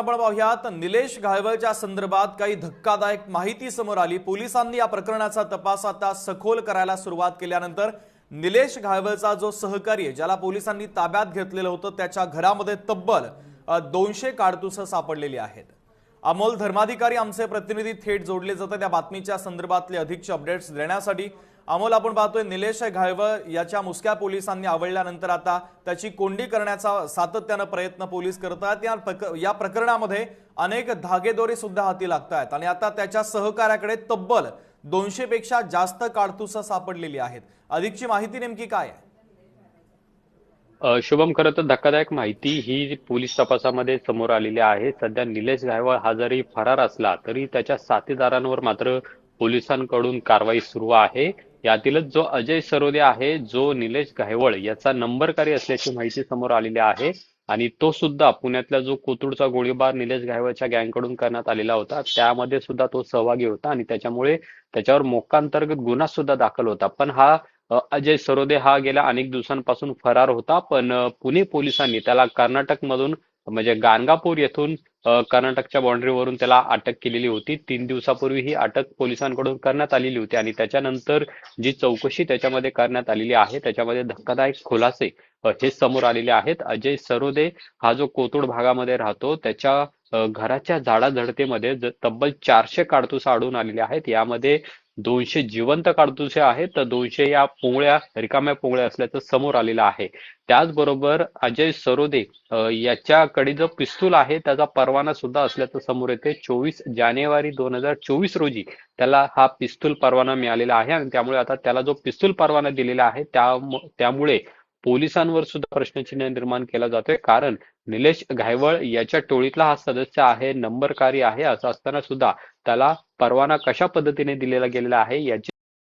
आपण पाहूयात निलेश घायवळच्या संदर्भात काही धक्कादायक माहिती समोर आली। पोलिसांनी या प्रकरणाचा तपास आता सखोल करायला सुरुवात केल्यानंतर निलेश घायवळचा जो सहकारी आहे, ज्याला पोलिसांनी ताब्यात घेतलेलं होतं, त्याच्या घरामध्ये तब्बल 200 काडतुसं सापडलेली आहेत। अमोल धर्माधिकारी आमचे प्रतिनिधी थेट जोडले जातात त्या बातमीच्या संदर्भातले अधिकचे अपडेट्स देण्यासाठी। अमोल, आपण पाहतोय निलेश घायवळ याच्या मुसक्या पोलिसांनी आवळल्यानंतर आता त्याची कोंडी करण्याचा सातत्याने प्रयत्न पोलीस करतात। या प्रकरणामध्ये अनेक धागेदोरे सुद्धा हाती लागतात आणि आता त्याच्या सहकार्याकडे तब्बल 200 पेक्षा जास्त काडतुसं सापडलेली आहेत। अधिकची माहिती नेमकी काय आहे? शुभम, खरं तर धक्कादायक माहिती ही पोलीस तपासामध्ये समोर आलेली आहे। सध्या निलेश घायवळ हा जरी फरार असला तरी त्याच्या साथीदारांवर मात्र पोलिसांकडून कारवाई सुरू आहे। यातीलच जो अजय सरोदे आहे, जो निलेश घायवळ याचा नंबरकारी असल्याची माहिती समोर आलेली आहे आणि तो सुद्धा पुण्यातला जो कोथरूडचा गोळीबार निलेश घायवळच्या गँगकडून करण्यात आलेला होता, त्यामध्ये सुद्धा तो सहभागी होता आणि त्याच्यामुळे त्याच्यावर मोक्का अंतर्गत गुन्हा सुद्धा दाखल होता। पण हा अजय सरोदे हा गेल्या अनेक दिवसांपासून फरार होता, पण पुणे पोलिसांनी त्याला कर्नाटकमधून म्हणजे गाणगापूर येथून कर्नाटकच्या बाउंड्रीवरून त्याला अटक केलेली होती। 3 दिवसापूर्वी ही अटक पोलिसांकडून करण्यात आलेली होती आणि त्याच्यानंतर जी चौकशी त्याच्यामध्ये करण्यात आलेली आहे, त्याच्यामध्ये धक्कादायक खुलासे हे समोर आलेले आहेत। अजय सरोदे हा जो कोथरूड भागामध्ये राहतो, त्याच्या घराच्या झाडाझडतीमध्ये तब्बल 400 काडतुसं आढळून आलेले आहेत। यामध्ये 200 जिवंत काडतुसे आहेत, तर 200 या पोंगळ्या रिकाम्या पोंगळ्या असल्याचं समोर आलेलं आहे। त्याचबरोबर अजय सरोदे याच्याकडे जो पिस्तूल आहे त्याचा परवाना सुद्धा असल्याचं समोर येते। 24 जानेवारी 2024 रोजी त्याला हा पिस्तूल परवाना मिळालेला आहे आणि त्यामुळे आता त्याला जो पिस्तूल परवाना दिलेला आहे त्यामुळे पोलिसांवर सुद्धा प्रश्नचिन्ह निर्माण केला जातोय, कारण निलेश घायवळ याच्या टोळीतला हा सदस्य आहे, नंबरकारी आहे, असं असताना सुद्धा त्याला परवाना कशा पद्धतीने दिलेला गेलेला आहे याची